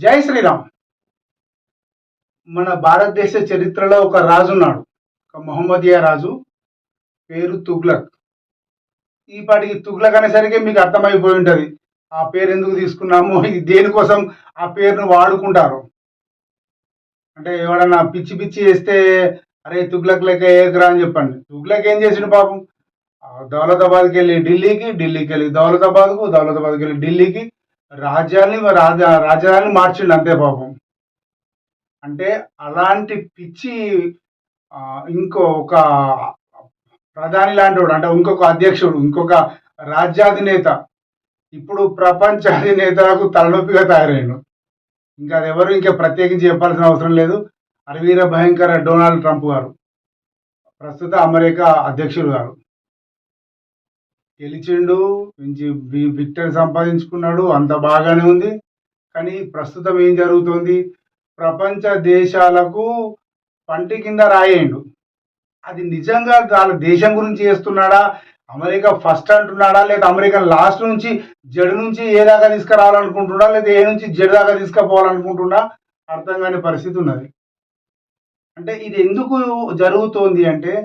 జై శ్రీరామ్. మన భారతదేశ చరిత్రలో ఒక రాజు ఉన్నాడు. ఒక మహమ్మదీయ రాజు. పేరు తుగ్లక్. ఈ పాటికి తుగ్లక్ అనేసరికి మీకు అర్థమైపోయి ఉంటుంది ఆ పేరు ఎందుకు తీసుకున్నాము, ఇది దేనికోసం ఆ పేరును వాడుకుంటారు. అంటే ఎవడన్నా పిచ్చి పిచ్చి చేస్తే అరే తుగ్లక్ లెక్క ఏకరా అని చెప్పండి. తుగ్లక్ ఏం చేసిండు పాపం? దౌలతాబాద్కి వెళ్ళి ఢిల్లీకి, ఢిల్లీకి వెళ్ళి దౌలతాబాద్కు, దౌలతాబాద్కి వెళ్ళి ఢిల్లీకి రాజ్యాన్ని మార్చిండు అంతే పాపం. అంటే అలాంటి పిచ్చి ఇంకో ఒక ప్రధాని లాంటి వాడు, అంటే ఇంకొక అధ్యక్షుడు, ఇంకొక రాజ్యాధినేత ఇప్పుడు ప్రపంచ అధినేతలకు తలనొప్పిగా తయారైండు. ఇంకా అది ఎవరు ఇంకా ప్రత్యేకించి చెప్పాల్సిన అవసరం లేదు. అరవీర భయంకర డొనాల్డ్ ట్రంప్ గారు, ప్రస్తుత అమెరికా అధ్యక్షుడు గారు. గెలిచిండు, మంచి విక్టరీ సంపాదించుకున్నాడు, అంత బాగానే ఉంది. కానీ ప్రస్తుతం ఏం జరుగుతుంది? ప్రపంచ దేశాలకు పంటి కింద రాయేయండు. అది నిజంగా వాళ్ళ దేశం గురించి చేస్తున్నాడా, అమెరికా ఫస్ట్ అంటున్నాడా, లేదా అమెరికా లాస్ట్ నుంచి జడు నుంచి ఏ దాకా తీసుకురావాలనుకుంటున్నా, లేదా ఏ నుంచి జడు దాకా తీసుకుపోవాలనుకుంటున్నా అర్థం కాని పరిస్థితి ఉన్నది. అంటే ఇది ఎందుకు జరుగుతోంది అంటే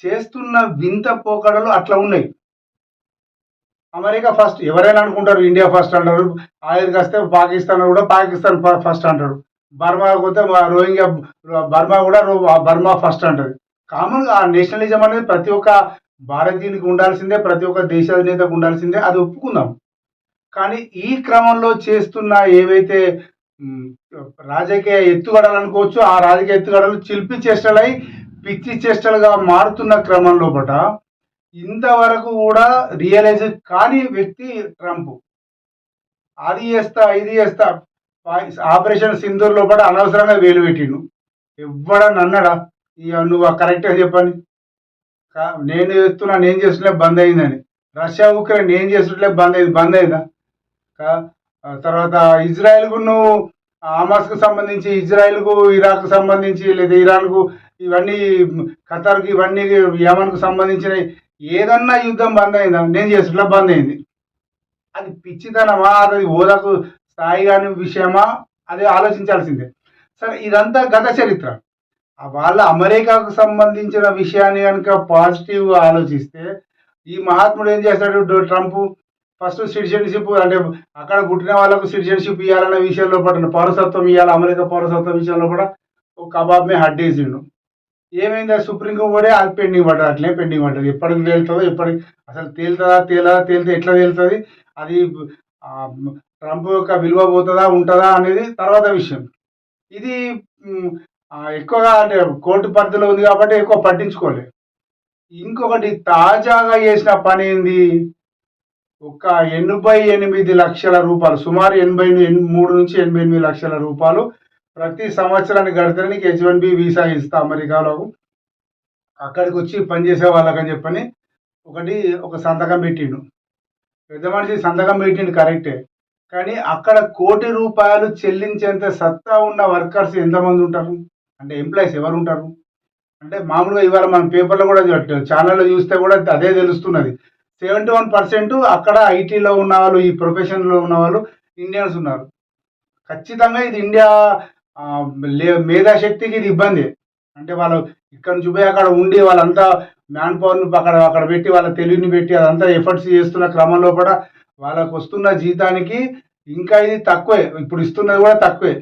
చేస్తున్న వింత పోకడలు అట్లా ఉన్నాయి. అమెరికా ఫస్ట్ ఎవరైనా అనుకుంటారు, ఇండియా ఫస్ట్ అంటారు. ఆఖరికి వస్తే పాకిస్తాన్ కూడా పాకిస్తాన్ ఫస్ట్ అంటాడు. బర్మా పోతే రోహింగ్యా బర్మా కూడా బర్మా ఫస్ట్ అంటది. కామన్గా ఆ నేషనలిజం అనేది ప్రతి ఒక్క భారతీయునికి ఉండాల్సిందే, ప్రతి ఒక్క దేశాధినేతకు ఉండాల్సిందే, అది ఒప్పుకుందాం. కానీ ఈ క్రమంలో చేస్తున్న ఏవైతే రాజకీయ ఎత్తుగడలు అనుకోవచ్చు, ఆ రాజకీయ ఎత్తుగడలు చిలిపి చేష్టలై పిచ్చి చేష్టలుగా మారుతున్న క్రమంలో పట ఇంతవరకు కూడా రియలైజ్ కాని వ్యక్తి ట్రంప్. అది చేస్తా ఇది చేస్తా, ఆపరేషన్ సింధూర్ లోపల అనవసరంగా వేలు పెట్టిండు. ఎవ్వడని అన్నాడా ఇక నువ్వు కరెక్ట్గా చెప్పని? నేను చేస్తున్నా, నేను చేస్తున్నా బంద్ అయిందని. రష్యా ఉక్రెయిన్ నేను చేస్తుంటే బంద్ అయిందా? తర్వాత ఇజ్రాయెల్కు నువ్వు హమాస్కు సంబంధించి, ఇజ్రాయెల్కు ఇరాక్కు సంబంధించి, లేదా ఇరాన్కు ఇవన్నీ, ఖతార్కు ఇవన్నీ, యమన్కు సంబంధించిన ఏదన్నా యుద్ధం బంద్ అయిందా? నేను చేస్తున్నా బంద్ అయింది. అది పిచ్చితనమా, అది హోదాకు స్థాయి కాని విషయమా, అది ఆలోచించాల్సిందే. సరే, ఇదంతా గత చరిత్ర. వాళ్ళ అమెరికాకు సంబంధించిన విషయాన్ని కనుక పాజిటివ్గా ఆలోచిస్తే ఈ మహాత్ముడు ఏం చేస్తాడు? ట్రంప్ ఫస్ట్ సిటిజన్షిప్, అంటే అక్కడ పుట్టిన వాళ్ళకు సిటిజన్షిప్ ఇవ్వాలనే విషయంలో పడిన, పౌరసత్వం ఇవ్వాలి, అమెరికా పౌరసత్వం విషయంలో కూడా ఒక కబాబ్ హడ్డేసిండు. ఏమైంది? సుప్రీంకోర్టు కూడా అది పెండింగ్ పడ్డది, అట్లే పెండింగ్ పడ్డది. ఎప్పటికి తేలుతుందో, ఎప్పటికి అసలు తేలితే ఎట్లా తేలుతుంది, అది ట్రంప్ యొక్క విలువ పోతుందా ఉంటుందా అనేది తర్వాత విషయం. ఇది ఎక్కువగా అంటే కోర్టు పరిధిలో ఉంది కాబట్టి ఎక్కువ పట్టించుకోలేదు. ఇంకొకటి తాజాగా చేసిన పని ఏంది? ఒక 88 లక్షల రూపాయలు, సుమారు 83 నుంచి 88 లక్షల రూపాయలు ప్రతి సంవత్సరానికి కడితే నీకు H1B వీసా ఇస్తా అమెరికాలో, అక్కడికి వచ్చి పనిచేసే వాళ్ళకని చెప్పని ఒక సంతకం పెట్టిండు. పెద్ద మనిషి సంతకం పెట్టిండు కరెక్టే, కానీ అక్కడ ₹1,00,00,000 చెల్లించేంత సత్తా ఉన్న వర్కర్స్ ఎంతమంది ఉంటారు? అంటే ఎంప్లాయీస్ ఎవరు ఉంటారు? అంటే మామూలుగా ఇవాళ మనం పేపర్లో కూడా ఛానల్లో చూస్తే కూడా అదే తెలుస్తున్నది. 71% అక్కడ ఐటీలో ఉన్న వాళ్ళు, ఈ ప్రొఫెషన్లో ఉన్న వాళ్ళు ఇండియన్స్ ఉన్నారు. ఖచ్చితంగా ఇది ఇండియా మేధాశక్తికి ఇది ఇబ్బంది. అంటే వాళ్ళు ఇక్కడ నుంచి పోయి అక్కడ ఉండి వాళ్ళంతా మ్యాన్ పవర్ని అక్కడ పెట్టి, వాళ్ళ తెలివిని పెట్టి అదంతా ఎఫర్ట్స్ చేస్తున్న క్రమంలో కూడా వాళ్ళకు వస్తున్న జీతానికి ఇంకా ఇది తక్కువే, ఇప్పుడు ఇస్తున్నది కూడా తక్కువే.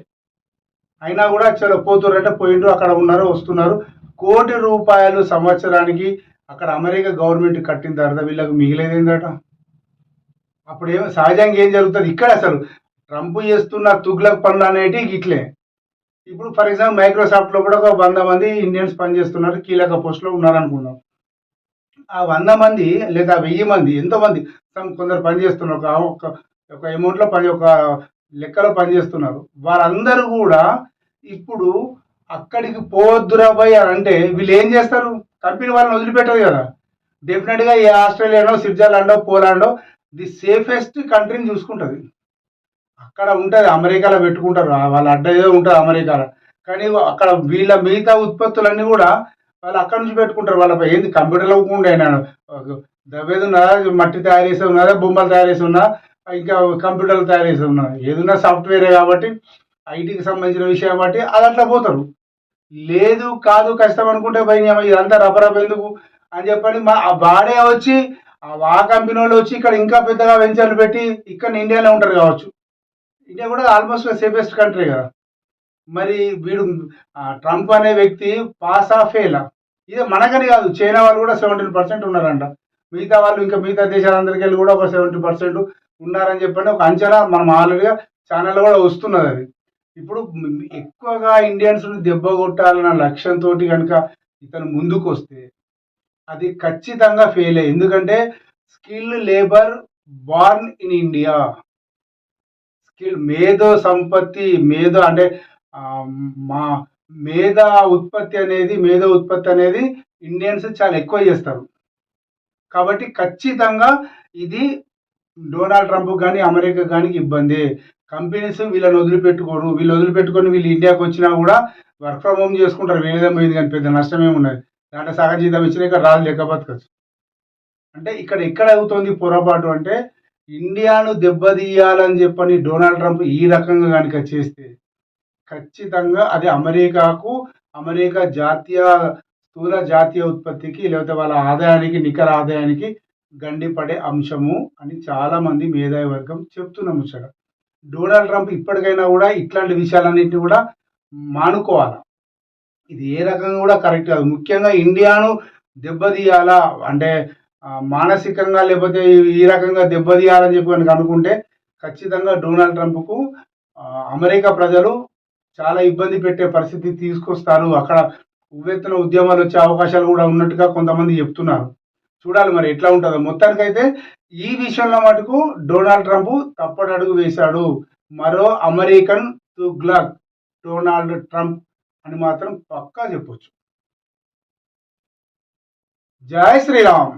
అయినా కూడా చలో పోతుర్రంటే పోయిండ్రు, అక్కడ ఉన్నారు, వస్తున్నారు. ₹1,00,00,000 సంవత్సరానికి అక్కడ అమెరికా గవర్నమెంట్ కట్టిన తర్వాత వీళ్ళకు మిగిలేదేందట? అప్పుడు సహజంగా ఏం జరుగుతుంది ఇక్కడ? అసలు ట్రంప్ చేస్తున్న తుగ్లక్ పనులు అనేటివి ఇట్లే. ఇప్పుడు ఫర్ ఎగ్జాంపుల్ మైక్రోసాఫ్ట్లో కూడా ఒక 100 మంది ఇండియన్స్ పనిచేస్తున్నారు, కీలక పోస్టులో ఉన్నారనుకుందాం. ఆ 100 మంది లేదా 1000 మంది, ఎంతోమంది కొందరు పనిచేస్తున్నారు, ఒక అమౌంట్లో ఒక లెక్కలో పనిచేస్తున్నారు. వారందరూ కూడా ఇప్పుడు అక్కడికి పోవద్దురా భయ్ అని అంటే వీళ్ళు ఏం చేస్తారు? కంపెనీ వాళ్ళని వదిలిపెట్టదు కదా. డెఫినెట్గా ఏ ఆస్ట్రేలియానో, స్విట్జర్లాండో, పోలాండో ది సేఫెస్ట్ కంట్రీని చూసుకుంటుంది. అక్కడ ఉంటుంది, అమెరికాలో పెట్టుకుంటారు, వాళ్ళ అడ్డ ఏదో ఉంటుంది అమెరికాలో. కానీ అక్కడ వీళ్ళ మిగతా ఉత్పత్తులన్నీ కూడా వాళ్ళు అక్కడ నుంచి పెట్టుకుంటారు. వాళ్ళపై ఏంది కంప్యూటర్లో ఉండే దవ్వేది ఉన్నదా, మట్టి తయారు చేసి ఉన్నదా, బొమ్మలు తయారు చేసి ఉన్నా, ఇంకా కంప్యూటర్లు తయారు చేసి ఉన్నా, ఏదున్నా సాఫ్ట్వేరే కాబట్టి ఐటీకి సంబంధించిన విషయం బట్టి అది అట్లా పోతారు. లేదు కాదు కష్టం అనుకుంటే పోయి ఇదంతా రపరప ఎందుకు అని చెప్పని వాడే వచ్చి ఆ కంపెనీ వాళ్ళు వచ్చి ఇక్కడ ఇంకా పెద్దగా వెంచర్లు పెట్టి ఇక్కడ ఇండియాలో ఉంటారు కావచ్చు. ఇండియా కూడా ఆల్మోస్ట్ సేఫెస్ట్ కంట్రీ కదా. మరి వీడు ట్రంప్ అనే వ్యక్తి పాస్ ఆ ఫెయిలా? ఇది మనకని కాదు, చైనా వాళ్ళు కూడా 17% ఉన్నారంట. మిగతా వాళ్ళు ఇంకా మిగతా దేశాలందరికీ వెళ్ళి కూడా ఒక 70% ఉన్నారని చెప్పండి ఒక అంచనా మనం ఆల్రెడీగా ఛానల్లో కూడా వస్తున్నది అది. ఇప్పుడు ఎక్కువగా ఇండియన్స్ దెబ్బ కొట్టాలన్న లక్ష్యంతో కనుక ఇతను ముందుకు వస్తే అది ఖచ్చితంగా ఫెయిల్ అయ్యి, ఎందుకంటే skill labour born in India. Skill మేధో సంపత్తి మేధో అంటే మా మేధో ఉత్పత్తి అనేది ఇండియన్స్ చాలా ఎక్కువ చేస్తారు. కాబట్టి ఖచ్చితంగా ఇది డొనాల్డ్ ట్రంప్ కానీ అమెరికా కానీ ఇబ్బంది. కంపెనీస్ వీళ్ళని వదిలిపెట్టుకోరు. వీళ్ళు వీళ్ళు ఇండియాకి వచ్చినా కూడా వర్క్ ఫ్రమ్ హోమ్ చేసుకుంటారు. వేరేదే పోయింది కానీ పెద్ద నష్టమే ఉన్నది. దాంట్లో సగం జీతం ఇచ్చినా ఇక్కడ రాదు, లెక్క బతకచ్చు. అంటే ఇక్కడ ఎక్కడ అవుతుంది పొరపాటు అంటే, ఇండియాను దెబ్బతీయాలని చెప్పని డొనాల్డ్ ట్రంప్ ఈ రకంగా కనుక చేస్తే ఖచ్చితంగా అది అమెరికా స్థూల జాతీయ ఉత్పత్తికి లేకపోతే వాళ్ళ ఆదాయానికి నికర ఆదాయానికి గండిపడే అంశము అని చాలామంది మేధావి వర్గం చెప్తున్న ముచ్చట. డొనాల్డ్ ట్రంప్ ఇప్పటికైనా కూడా ఇట్లాంటి విషయాలన్నింటినీ కూడా మానుకోవాలి. ఇది ఏ రకంగా కూడా కరెక్ట్ కాదు. ముఖ్యంగా ఇండియాను దెబ్బతీయాలా అంటే మానసికంగా లేకపోతే ఈ రకంగా దెబ్బతీయాలని చెప్పి కనుక అనుకుంటే ఖచ్చితంగా డొనాల్డ్ ట్రంప్కు అమెరికా ప్రజలు చాలా ఇబ్బంది పెట్టే పరిస్థితి తీసుకొస్తారు. అక్కడ ఉవ్వెత్తున ఉద్యమాలు వచ్చే అవకాశాలు కూడా ఉన్నట్టుగా కొంతమంది చెప్తున్నారు. చూడాలి మరి ఎట్లా ఉంటుందో. మొత్తానికైతే ఈ విషయంలో మటుకు డొనాల్డ్ ట్రంప్ తప్పటడుగు వేశాడు. మరో అమెరికన్ తుగ్లక్ డొనాల్డ్ ట్రంప్ అని మాత్రం పక్కా చెప్పొచ్చు. జై శ్రీరామ్.